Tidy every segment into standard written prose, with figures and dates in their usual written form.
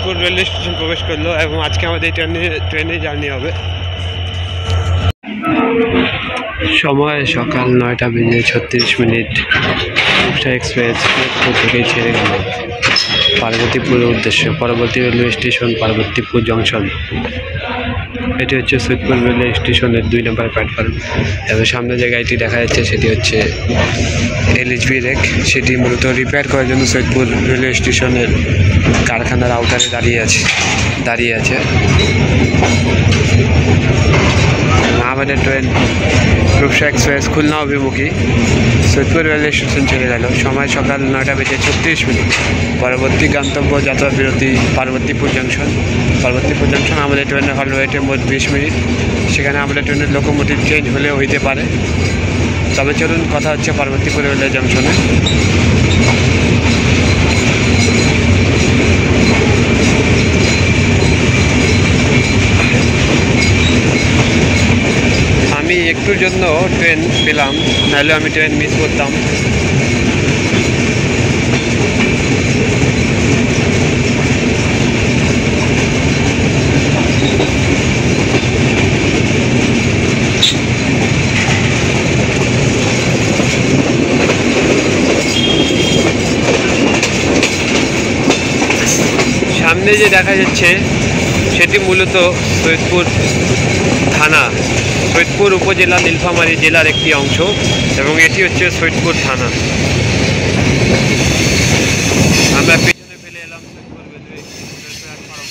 Saidpur railway station প্রবেশ করলো এবং আজকে আমাদের ট্রেনে জার্নি হবে। সময় সকাল 9:36। রূপসা এক্সপ্রেস সৈয়দপুর থেকে ছেড়ে গেল পার্বতীপুরের উদ্দেশ্যে। পরবর্তী রেলওয়ে স্টেশন পার্বতীপুর জংশন। এটি হচ্ছে সৈয়দপুর রেলওয়ে স্টেশনের 2 নম্বর প্ল্যাটফর্ম এবং সামনে যে গাড়িটি দেখা যাচ্ছে সেটি হচ্ছে LHB রেক। সেটি মূলত রিপেয়ার করার জন্য সৈয়দপুর রেলওয়ে স্টেশনের কারখানার আউটারে দাঁড়িয়ে আছে। আমাদের ট্রেন রূপসা এক্সপ্রেস খুলনা অভিমুখী সৈয়দপুর রেলওয়ে স্টেশন ছেড়ে গেল। সময় সকাল 9:36। পরবর্তী গন্তব্য যাত্রা বিরতি পার্বতীপুর জংশন। পার্বতীপুর জংশন আমাদের ট্রেনের হল ওয়েটে মোট 20 মিনিট। সেখানে আমাদের ট্রেনের লোকোমোটিভ চেঞ্জ হলেও হইতে পারে। তবে চলুন কথা হচ্ছে পার্বতীপুর রেলওয়ে জংশনে। আমি একটুর জন্য ট্রেন পেলাম, নাহলে আমি ট্রেন মিস করতাম। সামনে যে দেখা যাচ্ছে সেটি মূলত সৈয়দপুর থানা, সৈয়দপুর উপজেলা নীলফামারী জেলার একটি অংশ এবং এটি হচ্ছে সৈয়দপুর থানা। আমরা পেছনে ফেলে এলাম সৈয়দপুর রেলওয়ে স্টেশনের প্ল্যাটফর্ম।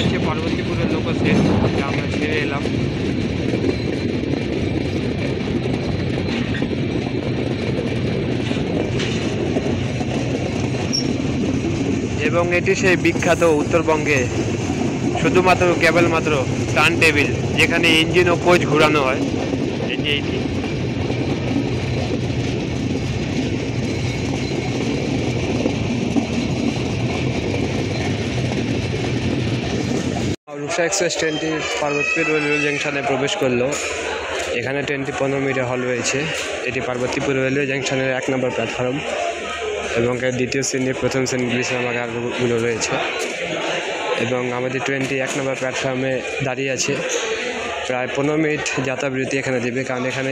হচ্ছে পার্বতীপুরের লোকাল ট্রেন, যা আমরা ছেড়ে এলাম। এবং এটি সেই বিখ্যাত উত্তরবঙ্গে শুধুমাত্র কেবলমাত্র টার্ন টেবিল, যেখানে ইঞ্জিন ও কোচ ঘোরানো হয়। এই যে এইটি রূপসা এক্সপ্রেস ট্রেনটি পার্বতীপুর রেলওয়ে জংশনে প্রবেশ করলো। এখানে ট্রেনটি 15 মিনিট হল রয়েছে। এটি পার্বতীপুর রেলওয়ে জংশনের 1 নম্বর প্ল্যাটফর্ম এবং এর দ্বিতীয় শ্রেণী প্রথম শ্রেণী বিশ্রামাগারগুলো রয়েছে। এবং আমাদের ট্রেনটি 1 নম্বর প্ল্যাটফর্মে দাঁড়িয়ে আছে। প্রায় 15 মিনিট যাত্রা বিরতি এখানে দেবে, কারণ এখানে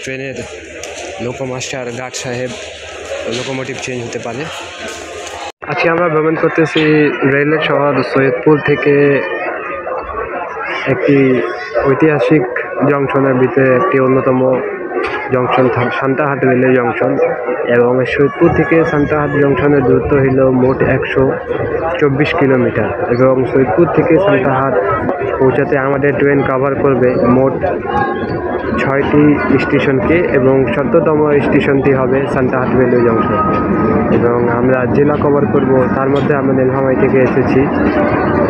ট্রেনের লোকোমাস্টার গার্ড সাহেব লোকোমোটিভ চেঞ্জ হতে পারে। আজকে আমরা ভ্রমণ করতেছি রেলের শহর সৈয়দপুর থেকে একটি ঐতিহাসিক জংশনের ভিতরে একটি অন্যতম জংশন সান্তাহাট রেলওয়ে জংশন। এবং সৈয়দপুর থেকে সান্তাহাট জংশনের দূরত্ব হইল মোট 124 কিলোমিটার। এবং সৈয়দপুর থেকে সান্তাহাট পৌঁছাতে আমাদের ট্রেন কভার করবে মোট 6টি স্টেশনকে এবং 17তম স্টেশনটি হবে সান্তাহাট রেলওয়ে জংশন। এবং আমরা জেলা কভার করব, তার মধ্যে আমরা নীলফামারী থেকে এসেছি।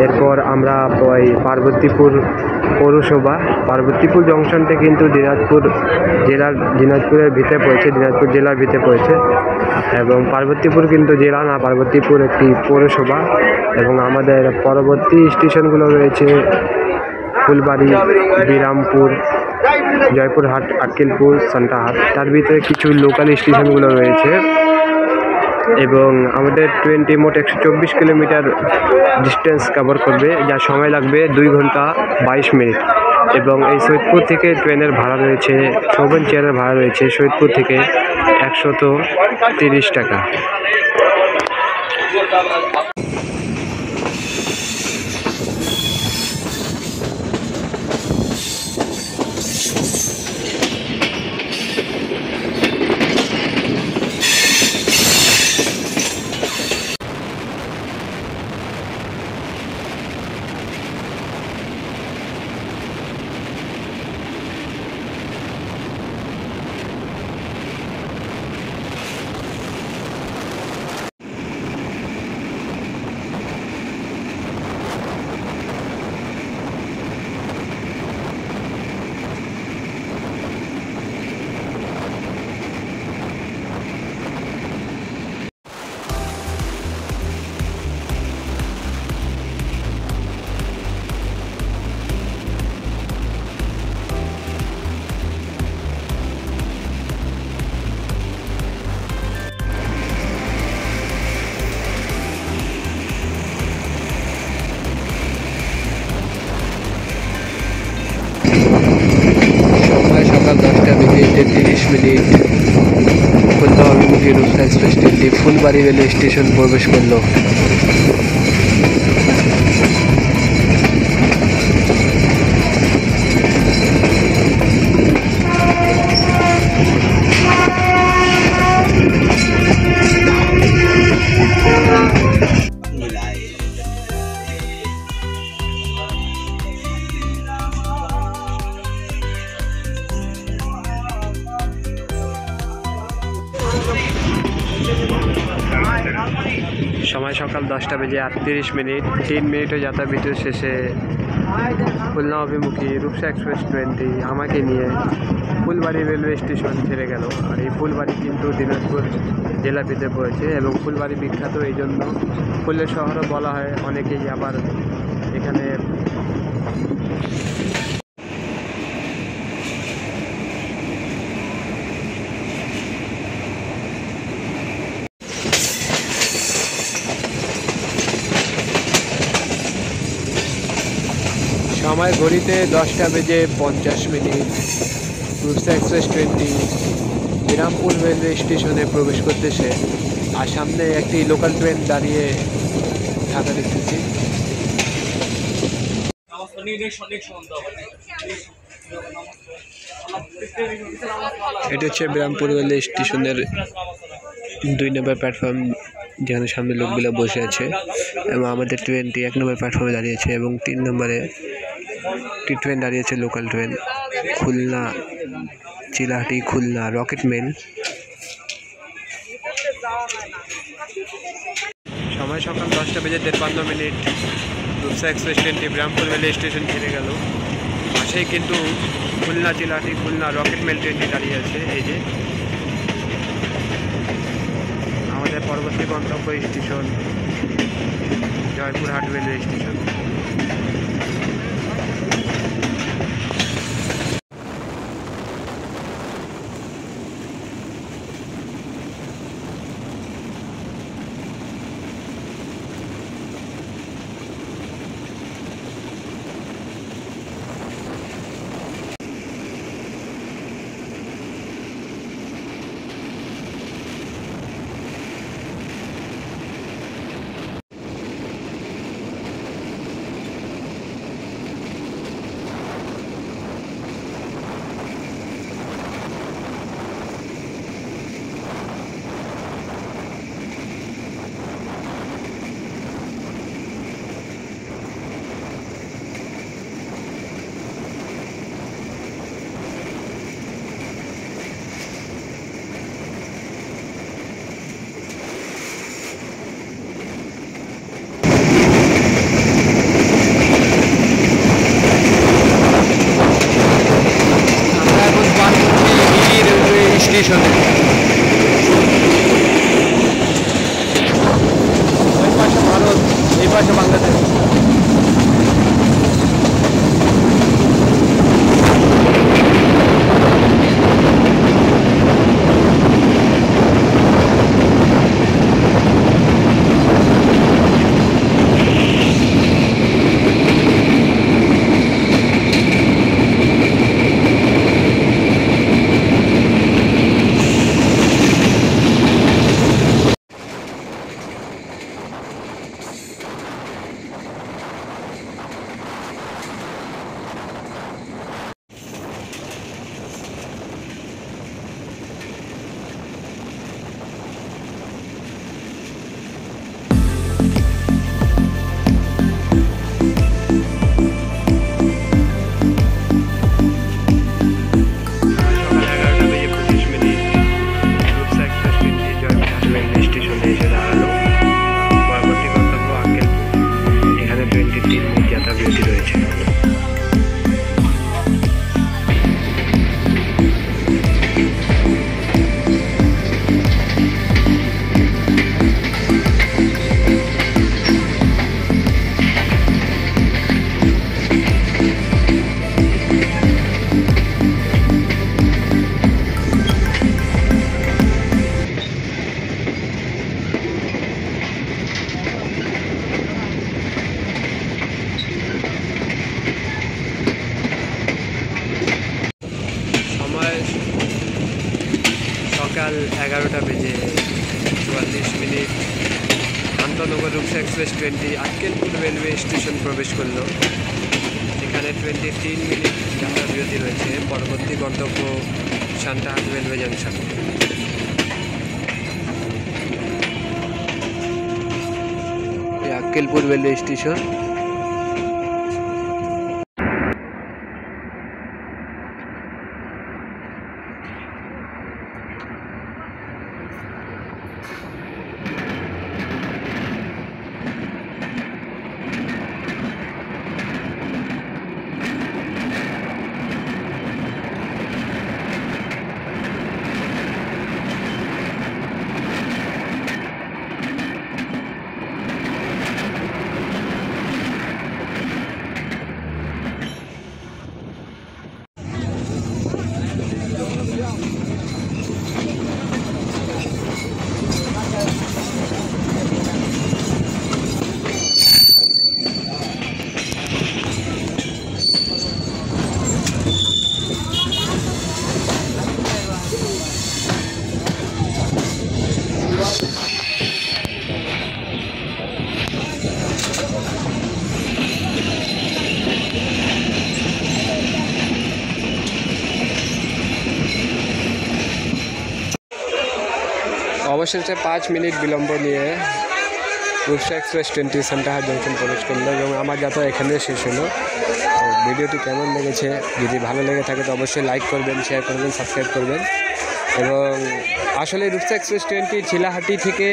এরপর আমরা পার্বতীপুর পৌরসভা, পার্বতীপুর জংশনটা কিন্তু দিনাজপুরের ভিতরে পড়েছে, দিনাজপুর জেলার ভিতরে পড়েছে। এবং পার্বতীপুর কিন্তু জেলা না, পার্বতীপুর একটি পৌরসভা। এবং আমাদের পরবর্তী স্টেশনগুলো রয়েছে ফুলবাড়ি, বিরামপুর, জয়পুরহাট, আক্কেলপুর, সান্তাহাট, তার ভিতরে কিছু লোকাল স্টেশনগুলো রয়েছে। এবং আমাদের ট্রেনটি মোট 124 কিলোমিটার ডিস্টেন্স কভার করবে, যা সময় লাগবে 2 ঘন্টা 22 মিনিট। এবং এই সৈয়দপুর থেকে ট্রেনের ভাড়া রয়েছে, 54 চেয়ারের ভাড়া রয়েছে সৈয়দপুর থেকে 130 টাকা। সকাল 10:33 খুলনা অভিমুখী রূপসা এক্সপ্রেস ট্রেনটি ফুলবাড়ি রেলওয়ে স্টেশন প্রবেশ করল। সময় সকাল 10:38, 3 মিনিটে যাত্রা বিরতি শেষে খুলনা অভিমুখী রূপসা এক্সপ্রেস ট্রেনটি আমাকে নিয়ে ফুলবাড়ি রেলওয়ে স্টেশন ছেড়ে গেল। আর এই ফুলবাড়ি কিন্তু দিনাজপুর জেলা পেতে পড়েছে এবং ফুলবাড়ি বিখ্যাত এই জন্য ফুলের শহরও বলা হয় অনেকেই। আবার এখানে সময় ঘড়িতে 10:50, রূপসা এক্সপ্রেস ট্রেনটি বিরামপুর রেলওয়ে স্টেশনে প্রবেশ করতেছে। আর সামনে একটি লোকাল ট্রেন দাঁড়িয়ে থাকা দেখতেছি। এটা হচ্ছে বিরামপুর রেলওয়ে স্টেশনের 2 নম্বর প্ল্যাটফর্ম, যেখানে সামনে লোকগুলো বসে আছে এবং আমাদের ট্রেনটি 1 নম্বর প্ল্যাটফর্মে দাঁড়িয়েছে এবং 3 নম্বরে একটি ট্রেন দাঁড়িয়েছে, local train Khulna Chilahati Khulna rocket mail. সময় সকাল 10:53, রূপসা এক্সপ্রেস ট্রেনটি বিরামপুর রেলওয়ে স্টেশন ছেড়ে গেল। পাশেই কিন্তু খুলনা চিলাহাটি খুলনা রকেট মেল ট্রেনটি দাঁড়িয়ে আছে। এই যে আমাদের পরবর্তী গন্তব্য স্টেশন জয়পুরহাট রেলওয়ে স্টেশন। স্টেশনে ওই পাশে ভারত, এই পাশে বাংলাদেশ। সকাল 11টা বেজে 44 মিনিট আন্তনগর রূপসা এক্সপ্রেস ট্রেনটি আক্কেলপুর রেলওয়ে স্টেশন প্রবেশ করলো। এখানে 23 মিনিট যাত্রা বিরতি রয়েছে। পরবর্তী গন্তব্য Santahar railway junction. Akkelpur railway station. অবশেষে 5 মিনিট বিলম্ব নিয়ে রূপসা এক্সপ্রেস ট্রেনটি সান্তাহাট জংশন প্রবেশ করলো এবং আমার যাত্রা এখানে শেষ হলো। ভিডিওটি কেমন লেগেছে, যদি ভালো লেগে থাকে তো অবশ্যই লাইক করবেন, শেয়ার করবেন, সাবস্ক্রাইব করবেন। এবং আসলে রূপসা এক্সপ্রেস ট্রেনটি চিলাহাটি থেকে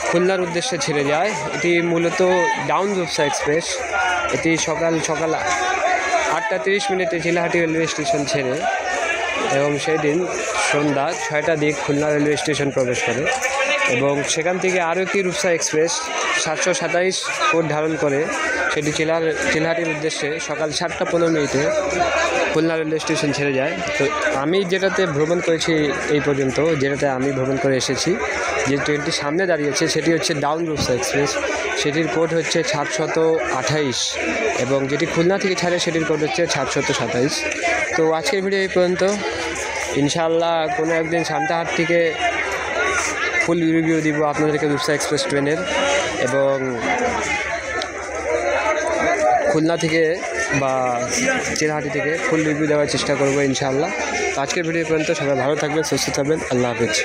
খুলনার উদ্দেশ্যে ছেড়ে যায়। এটি মূলত ডাউন রূপসা এক্সপ্রেস। এটি সকাল 8টা 30 মিনিটে চিলাহাটি রেলওয়ে স্টেশন ছেড়ে এবং সেই দিন সন্ধ্যা 6টার দিক খুলনা রেলওয়ে স্টেশন প্রবেশ করে এবং সেখান থেকে আরও একটি রূপসা এক্সপ্রেস 727 কোড ধারণ করে সেটি চিলাহাটির উদ্দেশ্যে সকাল 7টা 15 মিনিটে খুলনা রেলওয়ে স্টেশন ছেড়ে যায়। তো আমি যেটাতে ভ্রমণ করেছি এই পর্যন্ত, যেটাতে আমি ভ্রমণ করে এসেছি, যে ট্রেনটি সামনে দাঁড়িয়েছে সেটি হচ্ছে ডাউন রূপসা এক্সপ্রেস। সেটির কোড হচ্ছে 728 এবং যেটি খুলনা থেকে ছাড়ে সেটির কোড হচ্ছে 727। তো আজকের ভিডিও এই পর্যন্ত। ইনশাআল্লাহ কোনো একদিন সান্তাহাট থেকে ফুল রিভিউ দিব আপনাদেরকে রূপসা এক্সপ্রেস ট্রেনের, এবং খুলনা থেকে বা চিলাহাটি থেকে ফুল রিভিউ দেওয়ার চেষ্টা করবো ইনশাআল্লাহ। তো আজকের ভিডিও পর্যন্ত সবাই ভালো থাকবেন, সুস্থ থাকবেন। আল্লাহ হাফেজ।